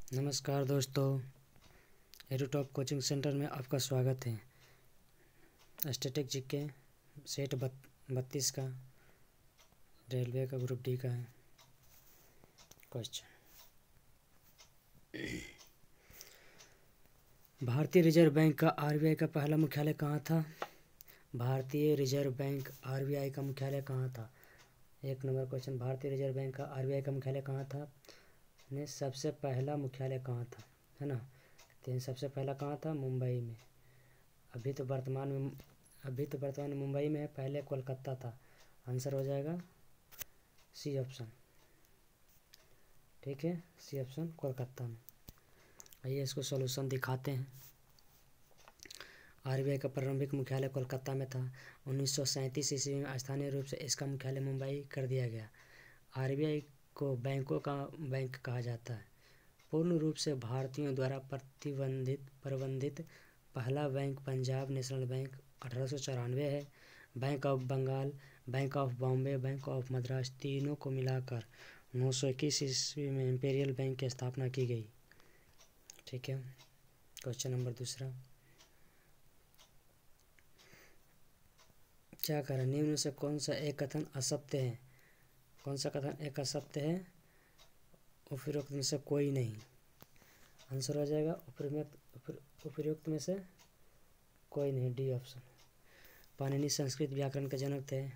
नमस्कार दोस्तों, एडुटॉप coaching centre में आपका स्वागत है। स्टैटिक जीके सेट 32 का रेलवे का ग्रुप डी का है क्वेश्चन। भारतीय रिजर्व बैंक का आरबीआई का पहला मुख्यालय कहाँ था? भारतीय रिजर्व बैंक आरबीआई का मुख्यालय कहाँ था? 1 नंबर क्वेश्चन, भारतीय रिजर्व बैंक का आरबीआई का मुख्यालय कहाँ था? ने सबसे पहला मुख्यालय कहाँ था, है ना? तो सबसे पहला कहाँ था? मुंबई में। अभी तो वर्तमान में मुंबई में है, पहले कोलकाता था। आंसर हो जाएगा सी ऑप्शन। ठीक है, सी ऑप्शन कोलकाता में। आइए इसको सॉल्यूशन दिखाते हैं। आरबीआई का प्रारंभिक मुख्यालय कोलकाता में था। 1937 ईस्वी में स्थानीय रूप से इसका मुख्यालय मुंबई कर दिया गया। आरबीआई को बैंकों का बैंक कहा जाता है। पूर्ण रूप से भारतीयों द्वारा प्रबंधित पहला बैंक पंजाब नेशनल बैंक 1894 है। Bank of Bengal, bank of Bombay, bank of Madras तीनों को मिलाकर 921 ईस्वी में इंपीरियल बैंक की स्थापना की गई। ठीक है, क्वेश्चन नंबर 2। क्या करें? निम्न से कौन सा एक कथन असत्य है? कौन सा कथन एक असत्य है? उपरोक्त में से कोई नहीं। आंसर हो जाएगा उपरोक्त में से कोई नहीं, डी ऑप्शन। पाणिनि संस्कृत व्याकरण के जनक थे।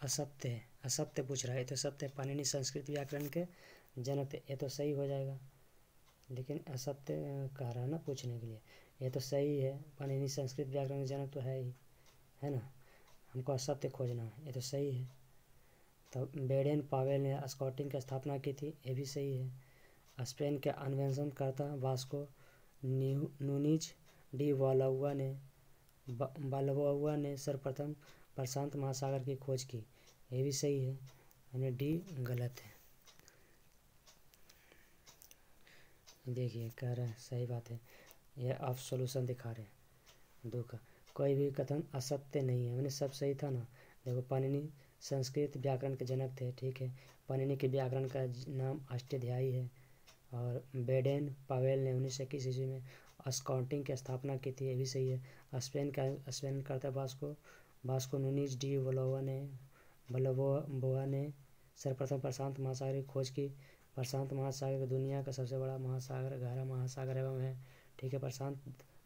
असत्य है, असत्य पूछ रहा है, ये तो सत्य है। पाणिनि संस्कृत व्याकरण के जनक थे, ये तो सही हो जाएगा। लेकिन असत्य कह रहा है ना पूछने के लिए, ये तो सही है। पाणिनि संस्कृत व्याकरण के जनक तो है ही, है ना। हमको असत्य खोजना है, ये तो सही है। तो बेडेन पावेल ने स्कॉटिंग की स्थापना की थी, ये भी सही है। स्पेन के अन्वेषणकर्ता वास्को नूनीज डी बाल्बोआ ने सर्वप्रथम प्रशांत महासागर की खोज की, ये भी सही है। यानी डी गलत है। देखिए कह रहे हैं सही बात है, यह आप सॉल्यूशन दिखा रहे हैं। 2 का कोई भी कथन असत्य नहीं है, मैंने सब सही था ना। देखो पाणिनि संस्कृत व्याकरण के जनक थे, ठीक है। पाणिनि के व्याकरण का नाम अष्टाध्यायी है। और बेडेन पावेल ने 1921 ईस्वी में स्कॉटिंग की स्थापना की थी, ये भी सही है। स्पेन करता वास्को नूनीज डी बाल्बोआ ने सर्वप्रथम प्रशांत महासागर की खोज की। प्रशांत महासागर दुनिया का सबसे बड़ा महासागर, गहरा महासागर एवं है। ठीक है, प्रशांत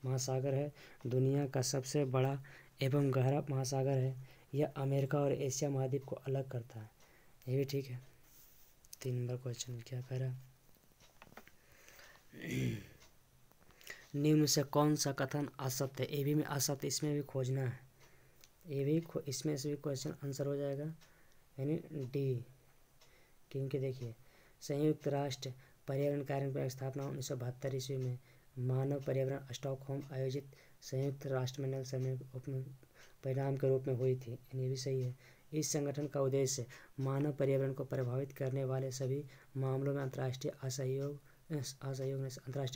महासागर है दुनिया का सबसे बड़ा एवं गहरा महासागर है। यह अमेरिका और एशिया महाद्वीप को अलग करता है, ये भी ठीक है। 3 नंबर क्वेश्चन क्या कह रहा है? निम्न से कौन सा कथन असत्य है? ए बी में असत्य, इसमें भी खोजना है। ये भी इसमें से भी क्वेश्चन आंसर हो जाएगा, यानी डी। क्योंकि देखिए संयुक्त राष्ट्र पर्यावरण कार्यक्रम की स्थापना 1972 ईस्वी में मानव पर्यावरण स्टॉकहोम आयोजित संयुक्त राष्ट्रमंडल सम्मेलन परिणाम के रूप में हुई थी, ये भी सही है। इस संगठन का उद्देश्य मानव पर्यावरण को प्रभावित करने वाले सभी मामलों में अंतर्राष्ट्रीय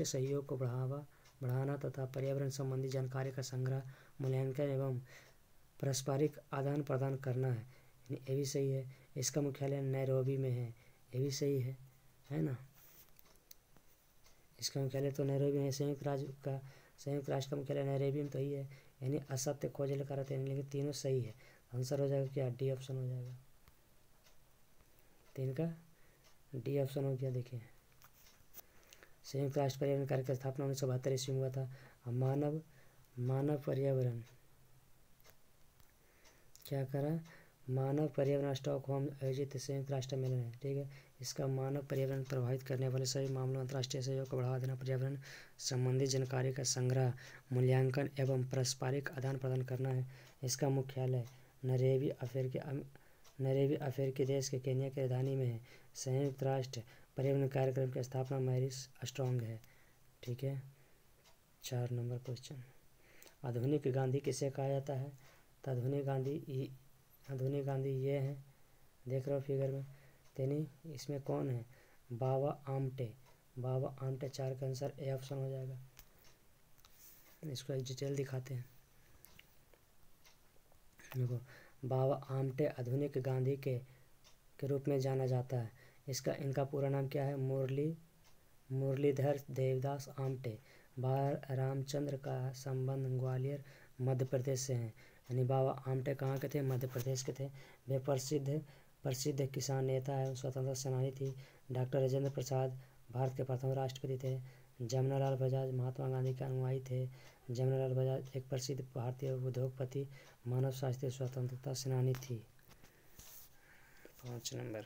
सहयोग को बढ़ाना तथा पर्यावरण संबंधी जानकारी का संग्रह, मूल्यांकन एवं पारस्परिक आदान प्रदान करना है, ये भी सही है। इसका मुख्यालय नैरोबी में है, ये भी सही है ना। इसका मुख्यालय तो नैरोबी में है। संयुक्त राष्ट्र का मुख्यालय नैरोबी में तो ही है, यानी असत्य खोज करते हैं, लेकिन तीनों सही है। आंसर हो जाएगा क्या? डी ऑप्शन हो जाएगा। 3 का डी ऑप्शन हो गया। देखिए संयुक्त राष्ट्र पर्यावरण कार्य की स्थापना 1972 ईस्वी में हुआ था। मानव पर्यावरण क्या करा? मानव पर्यावरण स्टॉकहोम आयोजित संयुक्त राष्ट्र सम्मेलन है, ठीक है। इसका मानव पर्यावरण प्रभावित करने वाले सभी मामलों अंतर्राष्ट्रीय सहयोग को बढ़ावा देना, पर्यावरण संबंधी जानकारी का संग्रह, मूल्यांकन एवं पारस्परिक आदान प्रदान करना है। इसका मुख्यालय नैरोबी अफ्रीकी देश के केन्या की राजधानी में है। संयुक्त राष्ट्र पर्यावरण कार्यक्रम की स्थापना मैरिस स्ट्रॉन्ग है, ठीक है। 4 नंबर क्वेश्चन, आधुनिक गांधी किसे कहा जाता है? तो आधुनिक गांधी ये हैं, देख रहे हो फिगर में। तेनी इसमें कौन है? बाबा आमटे 4 का आंसर ए ऑप्शन हो जाएगा। इसको एक डिटेल दिखाते हैं। देखो बाबा आमटे आधुनिक गांधी के रूप में जाना जाता है। इसका इनका पूरा नाम क्या है? मुरलीधर देवदास आमटे। बाबा रामचंद्र का संबंध ग्वालियर मध्य प्रदेश से है। यानी बाबा आमटे कहाँ के थे? मध्य प्रदेश के थे। वे प्रसिद्ध किसान नेता है, स्वतंत्रता सेनानी थी। डॉक्टर राजेंद्र प्रसाद भारत के प्रथम राष्ट्रपति थे। जमनालाल बजाज महात्मा गांधी के अनुयायी थे। जमनालाल बजाज एक प्रसिद्ध भारतीय उद्योगपति, मानव शास्त्री, स्वतंत्रता सेनानी थी। 5 नंबर,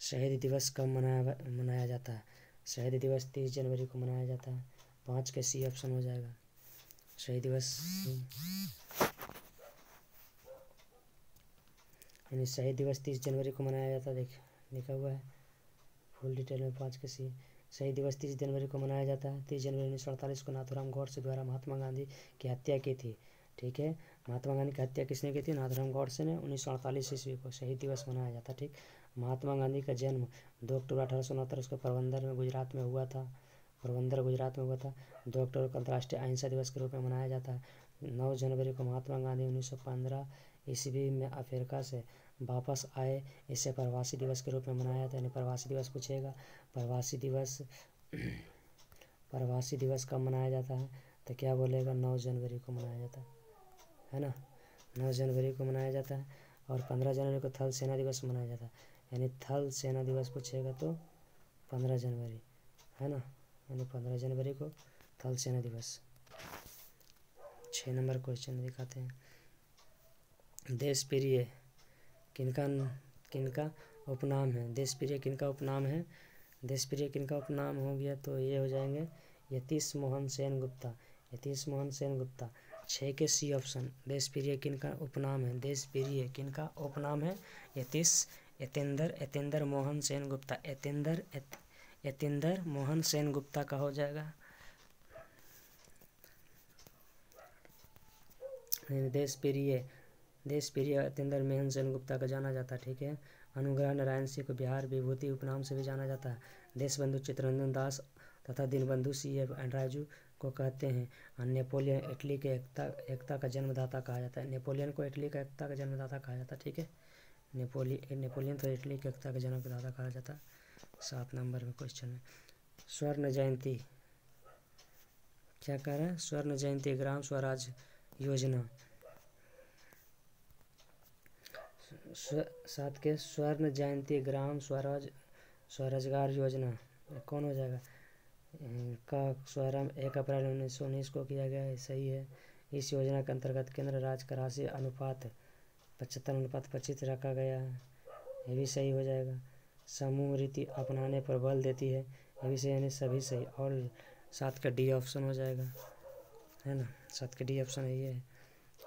शहीद दिवस कब मनाया जाता है? शहीद दिवस 30 जनवरी को मनाया जाता है। 5 के सी ऑप्शन हो जाएगा। शहीद दिवस यानी शहीद दिवस 30 जनवरी को मनाया जाता है। देख लिखा हुआ है फुल डिटेल में। 5 के सी। शहीद दिवस 30 जनवरी को मनाया जाता है। 30 जनवरी 1948 को नाथूराम गौडसे द्वारा महात्मा गांधी की हत्या की थी। ठीक है, महात्मा गांधी की हत्या किसने की थी? नाथूराम गौडसे ने। 1948 ईस्वी को शहीद दिवस मनाया जाता है। ठीक, महात्मा गांधी का जन्म 2 अक्टूबर 1869 को पोरबंदर गुजरात में हुआ था। 2 अक्टूबर को अंतर्राष्ट्रीय अहिंसा दिवस के रूप में मनाया जाता है। 9 जनवरी को महात्मा गांधी 1915 ईस्वी में अफ्रीका से वापस आए। इसे प्रवासी दिवस के रूप में मनाया जाता है। यानी प्रवासी दिवस पूछेगा। प्रवासी दिवस कब मनाया जाता है? तो क्या बोलेगा? 9 जनवरी को मनाया जाता है ना। 9 जनवरी को मनाया जाता है। और 15 जनवरी को थल सेना दिवस मनाया जाता है। यानी थल सेना दिवस पूछेगा तो 15 जनवरी है ना। यानी 15 जनवरी को थल सेना दिवस। 6 नंबर क्वेश्चन दिखाते हैं। देश प्रिय किनका उपनाम है? देश प्रिय किनका उपनाम है? देश प्रिय किनका उपनाम हो गया तो ये हो जाएंगे यतीश मोहन सेन गुप्ता। यतीश मोहन सेन गुप्ता। 6 के सी ऑप्शन। देश प्रिय किनका उपनाम है? देश प्रिय किनका उपनाम है? यतेंद्र मोहन सेन गुप्ता। यतेंद्र मोहन सेन गुप्ता का हो जाएगा। देश प्रिय यतेंद्र मोहन सेन गुप्ता का जाना जाता है। ठीक है, अनुग्रह नारायण सिंह को बिहार विभूति उपनाम से भी जाना जाता है। देशबंधु चित्तरंजन दास तथा दीनबंधु C.F. एंड्रयू को कहते हैं। नेपोलियन इटली के एकता का जन्मदाता कहा जाता है। नेपोलियन को इटली का एकता का जन्मदाता कहा जाता है। ठीक है, नेपोलियन तो इटली के एकता का जन्मदाता कहा जाता है। 7 नंबर में क्वेश्चन है। स्वर्ण जयंती क्या कह रहा है? स्वर्ण जयंती ग्राम स्वराज योजना। 7 के स्वर्ण जयंती ग्राम स्वरोजगार योजना कौन हो जाएगा? का शुभारंभ 1 अप्रैल 1919 को किया गया है। सही है। इस योजना के अंतर्गत केंद्र राज्य का राशि अनुपात 75:25 रखा गया है। ये भी सही हो जाएगा। समूह रीति अपनाने पर बल देती है। ये भी सही, यानी सभी सही। और 7 का डी ऑप्शन हो जाएगा, है ना। 7 का डी ऑप्शन है ये।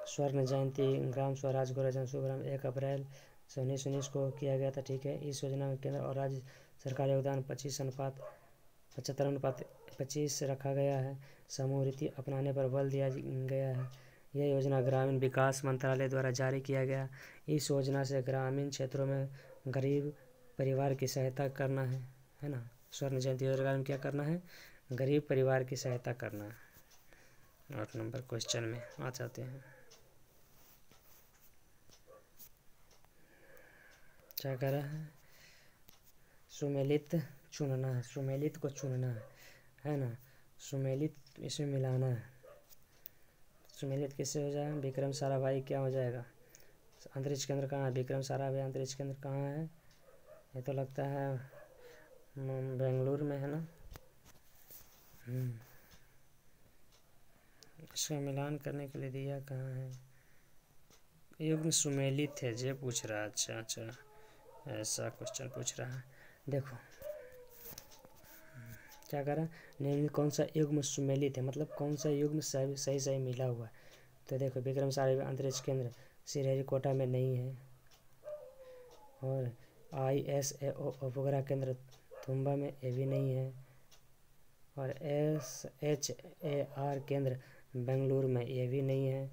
स्वर्ण जयंती ग्राम स्वराज गौरव शुभारंभ 1 अप्रैल 1919 को किया गया था। ठीक है, इस योजना में केंद्र और राज्य सरकार योगदान 75:25 रखा गया है। समूह रीति अपनाने पर बल दिया गया है। यह योजना ग्रामीण विकास मंत्रालय द्वारा जारी किया गया। इस योजना से ग्रामीण क्षेत्रों में गरीब परिवार की सहायता करना है ना। स्वर्ण जयंती योजना में क्या करना है? गरीब परिवार की सहायता करना है। 8 नंबर क्वेश्चन में आ जाते हैं। क्या कर रहा है? सुमेलित चुनना है। सुमेलित को चुनना है ना। सुमेलित इसमें मिलाना है। सुमेलित किससे हो जाएगा? विक्रम साराभाई क्या हो जाएगा? अंतरिक्ष केंद्र कहाँ है? विक्रम साराभाई अंतरिक्ष केंद्र कहाँ है? ये तो लगता है बेंगलुरु में है ना। इसका मिलान करने के लिए दिया कहाँ है? युग्म सुमेलित है जे पूछ रहा है। अच्छा ऐसा क्वेश्चन पूछ रहा है। देखो क्या कर रहा है? निम्न कौन सा युग्म सुमेलित है, मतलब कौन सा युग्म सही मिला हुआ है। तो देखो विक्रम साराभाई अंतरिक्ष केंद्र श्रीहरिकोटा में नहीं है। और ISRO उपग्रह केंद्र तुम्बा में ये भी नहीं है। और SHAR केंद्र बेंगलुरु में ये भी नहीं है।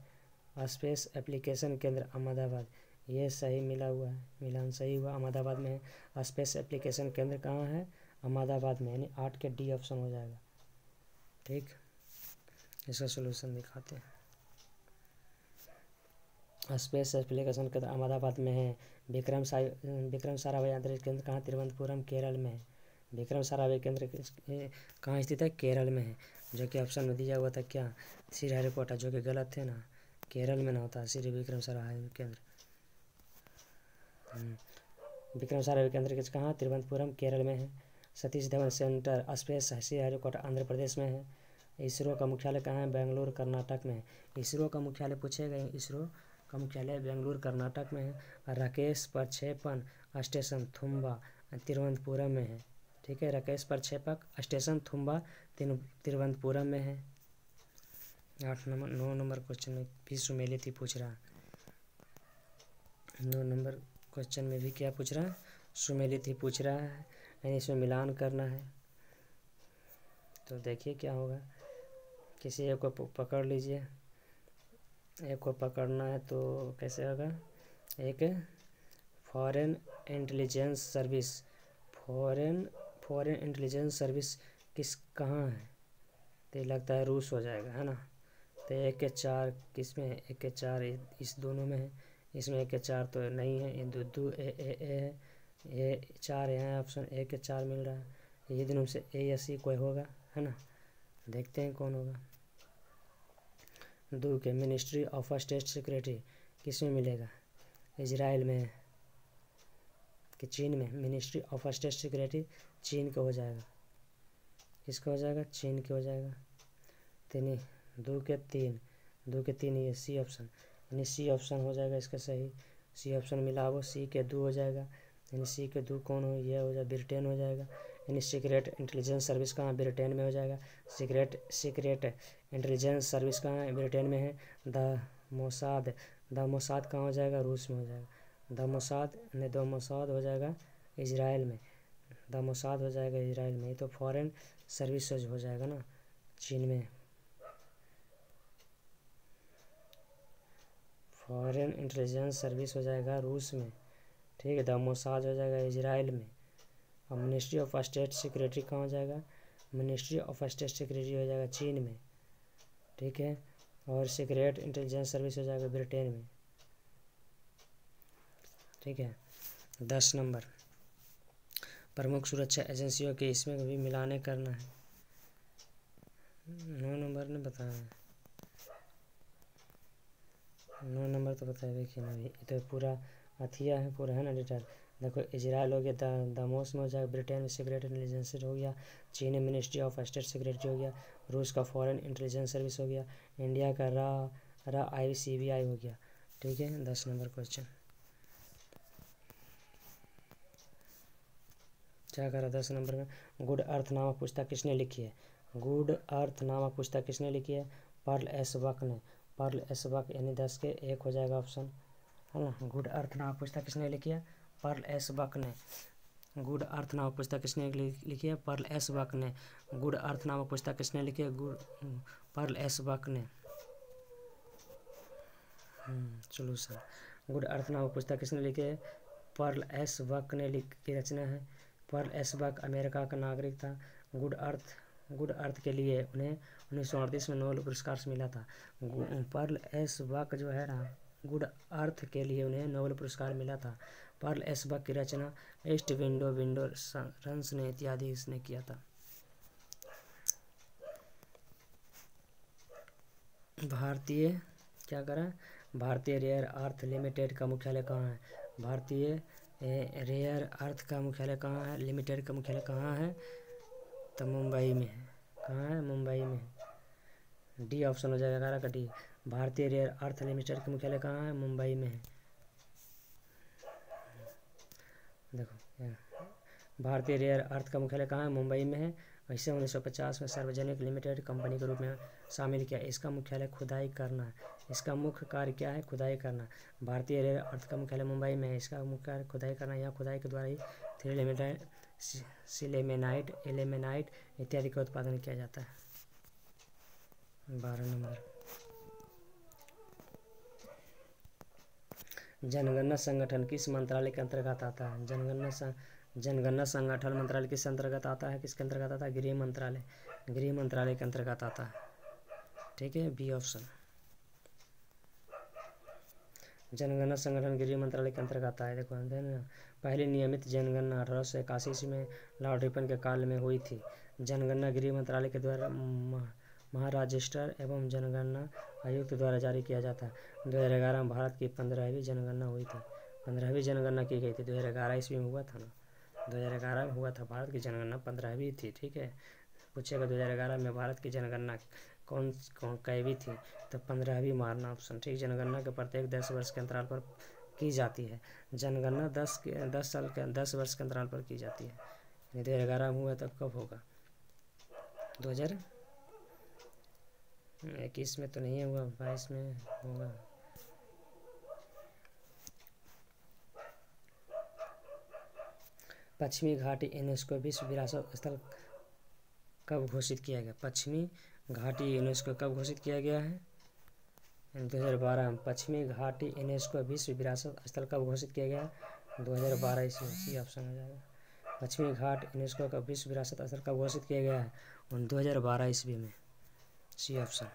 स्पेस एप्लीकेशन केंद्र अहमदाबाद, ये सही मिला हुआ है। मिलान सही हुआ, अहमदाबाद में है। स्पेस एप्लीकेशन केंद्र कहाँ है? अहमदाबाद में, यानी 8 के डी ऑप्शन हो जाएगा। ठीक, इसका सोल्यूशन दिखाते हैं। स्पेस एप्लीकेशन केंद्र अहमदाबाद में है। विक्रम साराभाई अंतरिक्ष केंद्र कहाँ? तिरुवनंतपुरम केरल में है। विक्रम साराभाई केंद्र कहाँ स्थित है? केरल में है। जो कि ऑप्शन में दिया हुआ था क्या? श्रीहरिकोटा, जो कि गलत थे ना, केरल में ना होता श्री विक्रम साराभाई केंद्र। विक्रम साराभाई केंद्र कहाँ? तिरुवनंतपुरम केरल में है। सतीश धवन सेंटर स्पेस श्रीहरिकोटा आंध्र प्रदेश में है। इसरो का मुख्यालय कहाँ है? बेंगलुरु कर्नाटक में है। इसरो का मुख्यालय पूछेगा, इसरो का मुख्यालय बेंगलुरु कर्नाटक में है। राकेश प्रक्षेपण स्टेशन थुम्बा तिरुवनंतपुरम में है। ठीक है, राकेश प्रक्षेपक स्टेशन थुम्बा तिरुवनंतपुरम में है। 9 नंबर क्वेश्चन में भी सुमेलित ही पूछ रहा है। 9 नंबर क्वेश्चन में भी क्या पूछ रहा है? सुमेलित ही पूछ रहा है, यानी इसमें मिलान करना है। तो देखिए क्या होगा। किसी एक को पकड़ लीजिए, एक को पकड़ना है तो कैसे होगा? एक foreign intelligence service, foreign intelligence service कहाँ है? तो ये लगता है रूस हो जाएगा, है ना। तो 1 के 4 किस में है? 1 के 4 इस दोनों में है। इसमें 1 के 4 तो नहीं है, ये दो है, ये 4 यहाँ ऑप्शन 1 के 4 मिल रहा है। ये दोनों से ए या सी कोई होगा, है ना। देखते हैं कौन होगा। 2 के मिनिस्ट्री ऑफ स्टेट सिक्योरिटी किस में मिलेगा? इजराइल में कि चीन में? मिनिस्ट्री ऑफ स्टेट सिक्योरिटी चीन का हो जाएगा। किसका हो जाएगा? चीन के हो जाएगा। 2 के 3 ये सी ऑप्शन, यानी सी ऑप्शन हो जाएगा इसका सही। सी ऑप्शन मिला वो, सी के 2 हो जाएगा, यानी सी के 2 कौन हो? यह हो जाएगा ब्रिटेन हो जाएगा। यानी सीक्रेट इंटेलिजेंस सर्विस कहाँ? ब्रिटेन में हो जाएगा। सीक्रेट इंटेलिजेंस सर्विस कहाँ है? ब्रिटेन में है। द मोसाद कहाँ हो जाएगा? रूस में हो जाएगा। द मोसाद हो जाएगा इजराइल में। द मोसाद हो जाएगा इजराइल में। ये तो फॉरेन सर्विसेज हो जाएगा ना, चीन में। फॉरेन इंटेलिजेंस सर्विस हो जाएगा रूस में। ठीक है, द मोसाद हो जाएगा इजराइल में। और मिनिस्ट्री ऑफ स्टेट सिक्योरिटी कहाँ हो जाएगा? मिनिस्ट्री ऑफ स्टेट सिक्योरिटी हो जाएगा चीन में। ठीक है, और सीक्रेट इंटेलिजेंस सर्विस हो जाएगा ब्रिटेन में। ठीक है, 10 नंबर प्रमुख सुरक्षा एजेंसियों के इसमें भी मिलाने करना है। 9 नंबर ने बताया है। 9 नंबर तो बताया देखिए ना, ये तो पूरा अथिया है, पूरा है ना डिटेल। देखो, इजराइल हो गया, दामोस में हो जाएगा, ब्रिटेन में सीक्रेट इंटेलिजेंस हो गया, चीन में मिनिस्ट्री ऑफ स्टेट सिक्योरिटी हो गया, रूस का फॉरेन इंटेलिजेंस सर्विस हो गया, इंडिया का ICBI हो गया। ठीक है, 10 नंबर क्वेश्चन क्या करा? 10 नंबर में गुड अर्थ नामक पुस्तक किसने लिखी है? गुड अर्थ नामक पुस्तक किसने लिखी है? पर्ल एस बक ने। पर्ल एस बक, यानी 10 के 1 हो जाएगा ऑप्शन, है ना। गुड अर्थ नामक पुस्तक किसने लिखी है? पर्ल एस बक ने। गुड अर्थ नामक पुस्तक किसने लिखी है? पर्ल एस बक ने। गुड अर्थ नामक पुस्तक किसने लिखी है? पर्ल एस बक ने। सोल्यूशन, गुड अर्थ नामक पुस्तक किसने लिखी है? पर्ल एस बक ने की रचना है। पर्ल एस बक अमेरिका का नागरिक था। गुड अर्थ के लिए उन्हें 1938 में नोबेल पुरस्कार से मिला था। पर्ल एस बक जो है ना, गुड अर्थ के लिए उन्हें नोबेल पुरस्कार मिला था। पर्ल एस बक की रचना ईस्ट विंडो रन्स ने इत्यादि इसने किया था। भारतीय क्या करा? भारतीय रेयर अर्थ लिमिटेड का मुख्यालय कहाँ है? भारतीय रेयर अर्थ का मुख्यालय कहाँ है? लिमिटेड का मुख्यालय कहाँ है? तो मुंबई में है। कहाँ है? मुंबई में है। डी ऑप्शन हो जाएगा 11 का डी। भारतीय रेयर अर्थ लिमिटेड का मुख्यालय कहाँ है? मुंबई में है। देखो, भारतीय रेयर अर्थ का मुख्यालय कहाँ है? मुंबई में है। इसे 1950 में सार्वजनिक लिमिटेड कंपनी के रूप में शामिल किया। इसका मुख्यालय खुदाई करना है। इसका मुख्य कार्य क्या है? खुदाई करना। भारतीय रेयर अर्थ का मुख्यालय मुंबई में है। इसका मुख्य कार्य खुदाई करना। यहाँ खुदाई के द्वारा ही थ्री लिमिटेड सिलेमेनाइट, एलेमेनाइट इत्यादि का उत्पादन किया जाता है। 12 नंबर जनगणना संगठन किस मंत्रालय के अंतर्गत आता है? जनगणना संगठन मंत्रालय किस अंतर्गत आता है? किसके अंतर्गत आता है? गृह मंत्रालय। गृह मंत्रालय के अंतर्गत आता है। ठीक है, बी ऑप्शन। जनगणना संगठन गृह मंत्रालय के अंतर्गत आता है। देखो पहली नियमित जनगणना 1881 ईस्वी में लॉर्ड रिपन के काल में हुई थी। जनगणना गृह मंत्रालय के द्वारा महाराजिस्टर एवं जनगणना आयुक्त द्वारा जारी किया जाता है। 2011 में भारत की 15वीं जनगणना हुई थी। 15वीं जनगणना की गई थी। 2011 ईस्वी में हुआ था ना, 2011 में हुआ था भारत की जनगणना, 15वीं थी। ठीक है, पूछेगा 2011 में भारत की जनगणना कौन कैवी थी, तो 15वीं मारना ऑप्शन। ठीक, जनगणना के प्रत्येक 10 वर्ष के अंतराल पर की जाती है। जनगणना 10 वर्ष के अंतराल पर की जाती है। 2011 में हुआ तो कब होगा? 2021 में तो नहीं हुआ, 22 में होगा। पश्चिमी घाटी यूनेस्को विश्व विरासत स्थल कब घोषित किया गया? पश्चिमी घाटी यूनेस्को कब घोषित किया गया है? 2012 में। पश्चिमी घाटी यूनेस्को विश्व विरासत स्थल कब घोषित किया गया? 2012 ईस्वी। सी ऑप्शन हो जाएगा। पश्चिमी घाट यूनेस्को का विश्व विरासत स्थल कब घोषित किया गया है? 2012 ईस्वी में। C option.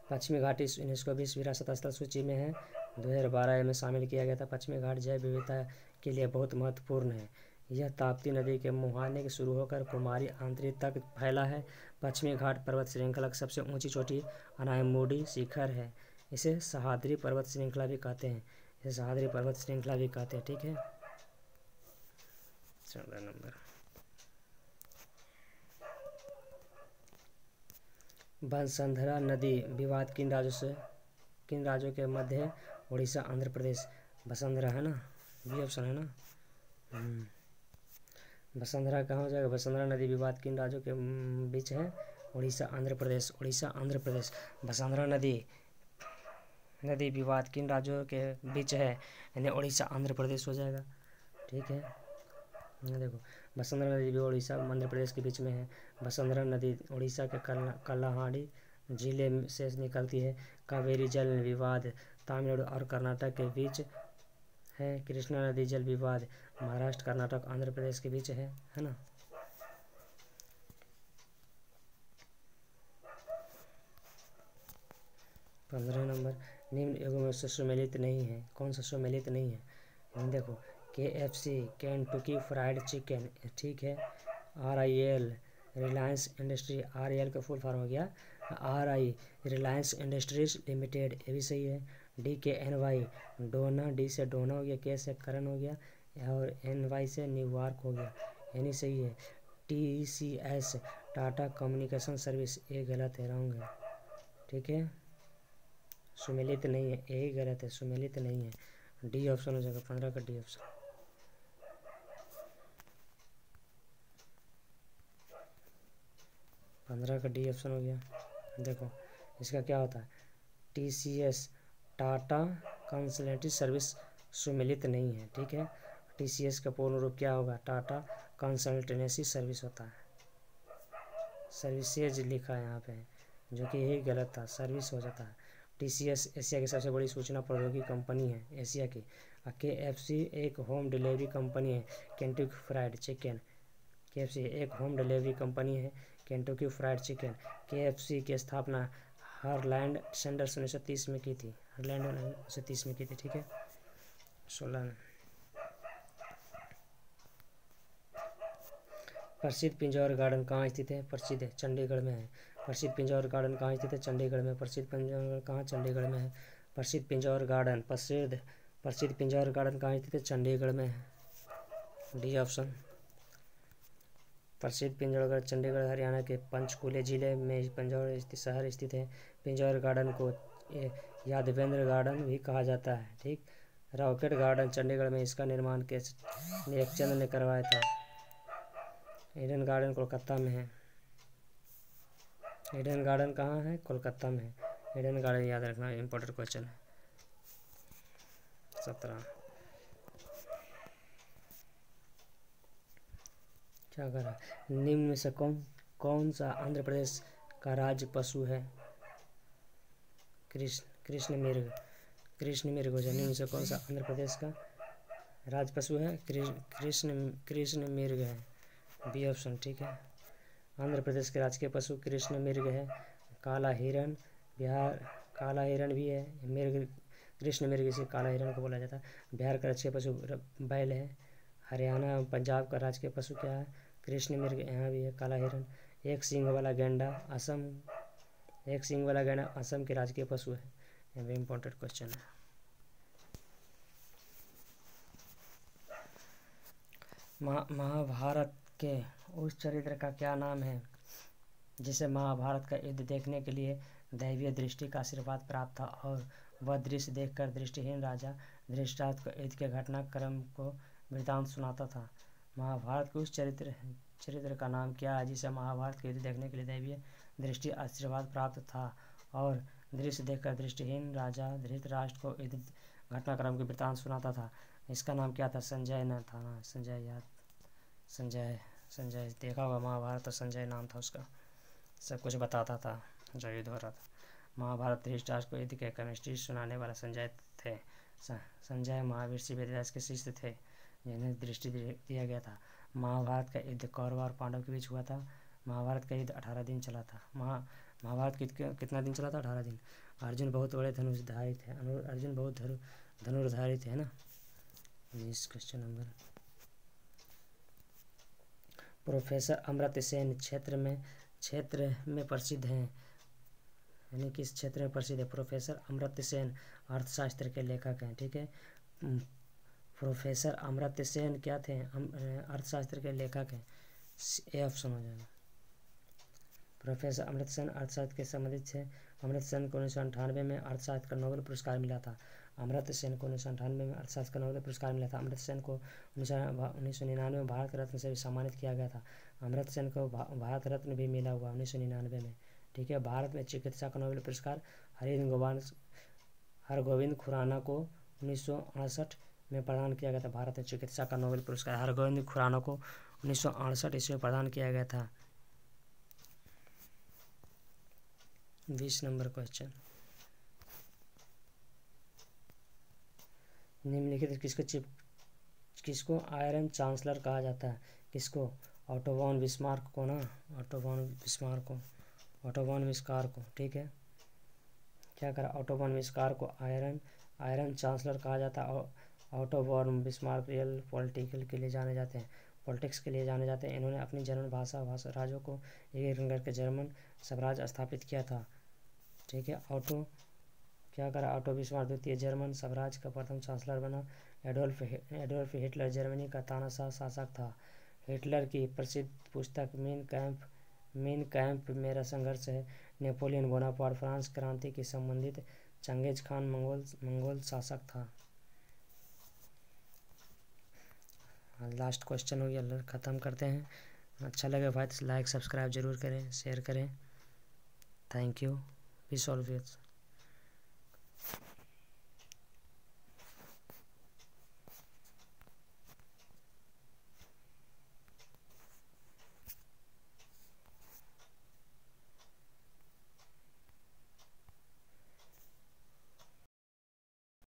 पश्चिमी घाट यूनेस्को विश्व विरासत स्थल सूची में है, 2012 में शामिल किया गया था। पश्चिमी घाट जैव विविधता के लिए बहुत महत्वपूर्ण है। यह ताप्ती नदी के मुहाने से शुरू होकर कुमारी आंतरिक तक फैला है। पश्चिमी घाट पर्वत श्रृंखला की सबसे ऊंची चोटी अनायमुडी शिखर है। इसे सह्याद्री पर्वत श्रृंखला भी कहते हैं। ठीक है। 14 नंबर। वसुंधरा नदी विवाद किन राज्यों के मध्य है? उड़ीसा, आंध्र प्रदेश। वसुंधरा है ना, बी ऑप्शन है ना। वसुंधरा कहाँ हो जाएगा? वसुंधरा नदी विवाद किन राज्यों के बीच है? उड़ीसा, आंध्र प्रदेश। वसुंधरा नदी विवाद किन राज्यों के बीच है? यानी उड़ीसा, आंध्र प्रदेश हो जाएगा। ठीक है, देखो वसुंधरा नदी भी उड़ीसा, आंध्र प्रदेश के बीच में है। वसुंधरा नदी उड़ीसा के कलाहांडी जिले से निकलती है। कावेरी जल विवाद तमिलनाडु और कर्नाटक के बीच है। कृष्णा नदी जल विवाद महाराष्ट्र, कर्नाटक, आंध्र प्रदेश के बीच है ना। पंद्रह नंबर। निम्न युगों में सुमेलित नहीं है। कौन सा सुमेलित नहीं है? देखो KFC केंटुकी फ्राइड चिकन, ठीक है। RIL रिलायंस इंडस्ट्री, RIL का फुल फॉर्म हो गया RI रिलायंस इंडस्ट्रीज लिमिटेड, ये भी सही है। DKNY डोना, D से डोना हो गया, K से करण हो गया और NY से न्यूयॉर्क हो गया, यानी सही है। TCS टाटा कम्युनिकेशन सर्विस, ये गलत है, रॉन्ग है। ठीक है, सुमेलित नहीं है, यही गलत है, सुमेलित नहीं है। डी ऑप्शन हो जाएगा, 15 का डी ऑप्शन। डी ऑप्शन हो गया। देखो इसका क्या होता है? TCS टाटा कंसल्टेंसी सर्विस सुमेलित नहीं है। ठीक है, TCS का पूर्ण रूप क्या होगा? टाटा कंसल्टेंसी सर्विस होता है। सर्विसेज लिखा है यहाँ पे, जो कि यही गलत था, सर्विस हो जाता है। TCS एशिया की सबसे बड़ी सूचना प्रौद्योगिकी कंपनी है, एशिया की। KFC एक होम डिलीवरी कंपनी है, केंटुकी फ्राइड चिकन। KFC एक होम डिलीवरी कंपनी है, केंटुकी फ्राइड चिकन। KFC की स्थापना हार्लैंड सैंडर्स 1930 में की थी। हार्लैंड 1930 में की थी। ठीक है, 16 में। प्रसिद्ध पिंजौर गार्डन कहाँ स्थित है? प्रसिद्ध है, चंडीगढ़ में है। प्रसिद्ध पिंजौर गार्डन कहाँ स्थित है? चंडीगढ़ में। प्रसिद्ध पिंजौर कहाँ? चंडीगढ़ में है। प्रसिद्ध पिंजौर गार्डन कहाँ स्थित है? चंडीगढ़ में है। D option. प्रसिद्ध पिंजौर गार्डन चंडीगढ़, हरियाणा के पंचकुले जिले में पिंजौर शहर स्थित है। पिंजौर गार्डन को यादवेंद्र गार्डन भी कहा जाता है। ठीक, रॉकेट गार्डन चंडीगढ़ में, इसका निर्माण नेकचंद ने करवाया था। ईडन गार्डन कोलकाता में है। ईडन गार्डन कहाँ है? कोलकाता में है। ईडन गार्डन याद रखना, इम्पोर्टेंट क्वेश्चन है। 17 क्या कर रहा है? निम्न में से कौन सा आंध्र प्रदेश का राज्य पशु है? कृष्ण मृग हो जाए। निम्न में से कौन सा आंध्र प्रदेश का राज्य पशु है? कृष्ण मृग है, बी ऑप्शन। ठीक है, आंध्र प्रदेश के राजकीय पशु कृष्ण मृग है। काला हिरण, बिहार काला हिरण भी है, मृग कृष्ण मृग इसे काला हिरण को बोला जाता है। बिहार का राजकीय पशु बैल है। हरियाणा पंजाब का राजकीय पशु क्या है? कृष्ण मृग, यहाँ भी है काला हिरण। एक सींग वाला गैंडा असम, एक सींग वाला गैंडा असम के राजकीय पशु है। ये भी इम्पोर्टेंट क्वेश्चन है। महाभारत के उस चरित्र का क्या नाम है जिसे महाभारत का युद्ध देखने के लिए दैवीय दृष्टि का आशीर्वाद प्राप्त था और वह दृश्य देखकर दृष्टिहीन राजा धृतराष्ट्र को युद्ध के घटनाक्रम को वृतांत सुनाता था। महाभारत के उस चरित्र का नाम क्या है जिसे महाभारत के युद्ध देखने के लिए दैवीय दृष्टि आशीर्वाद प्राप्त था और दृश्य देखकर दृष्टिहीन राजा धृतराष्ट्र को युद्ध घटनाक्रम के वृतांत सुनाता था? इसका नाम क्या था? संजय न था ना, संजय याद, संजय देखा होगा महाभारत, तो संजय नाम था उसका, सब कुछ बताता था जो युद्ध हो रहा था। महाभारत धृतराष्ट्र को युद्ध के केमिस्ट्री सुनाने वाला संजय थे। संजय महावीर से वेदव्यास के शिष्य थे जिन्हें दृष्टि दिया गया था। महाभारत का युद्ध कौरव और पांडव के बीच हुआ था। महाभारत का युद्ध 18 दिन चला था। महाभारत कितना दिन चला था? 18 दिन। अर्जुन बहुत बड़े धनुर्धारी थे। अर्जुन बहुत धनुर्धारी थे ना। इस question number. Professor Amartya Sen क्षेत्र में प्रसिद्ध हैं, यानी किस क्षेत्र में प्रसिद्ध है? प्रोफेसर अमर्त्य सेन अर्थशास्त्र के लेखक हैं। ठीक है, प्रोफेसर अमर्त्य सेन क्या थे? अर्थशास्त्र के लेखक हैं। ए ऑप्शन हो जाएगा। प्रोफेसर अमर्त्य सेन अर्थशास्त्र के संबंधित थे। अमर्त्य सेन को 1998 में अर्थशास्त्र का नोबेल पुरस्कार मिला था। अमर्त्य सेन को 1998 में अर्थशास्त्र का नोबेल पुरस्कार मिला था। अमर्त्य सेन को 1999 में भारत रत्न से भी सम्मानित किया गया था। अमर्त्य सेन को भारत रत्न भी मिला हुआ 1999 में। ठीक है, भारत में चिकित्सा का नोबेल पुरस्कार हरगोविंद खुराना को 1968 में प्रदान किया गया था। भारत में चिकित्सा का नोबेल पुरस्कार हरगोविंद खुराना को 1968 ईस्वी में प्रदान किया गया था। 20 नंबर क्वेश्चन। निम्नलिखित किसको आयरन चांसलर कहा जाता है? किसको? ऑटो वॉन बिस्मार्क को ना, ऑटो वॉन बिस्मार्क को। ठीक है, क्या करा? ऑटो वॉन बिस्मार्क को आयरन चांसलर कहा जाता है। Otto von Bismarck real politics के लिए जाने जाते हैं। इन्होंने अपनी जर्मन भाषा राज्यों को एक करके जर्मन स्वराज्य स्थापित किया था। ठीक है, क्या करा? ऑटो बिस्मार्क द्वितीय जर्मन स्वराज्य का प्रथम चांसलर बना। एडोल्फ हिटलर जर्मनी का तानाशाह शासक था। हिटलर की प्रसिद्ध पुस्तक मीन कैंप मेरा संघर्ष है। नेपोलियन बोनापार्ट फ्रांस क्रांति की संबंधित। चंगेज खान मंगोल शासक था। लास्ट क्वेश्चन हो गया, ख़त्म करते हैं। अच्छा लगे भाई तो लाइक सब्सक्राइब जरूर करें, शेयर करें। Thank you. Peace always.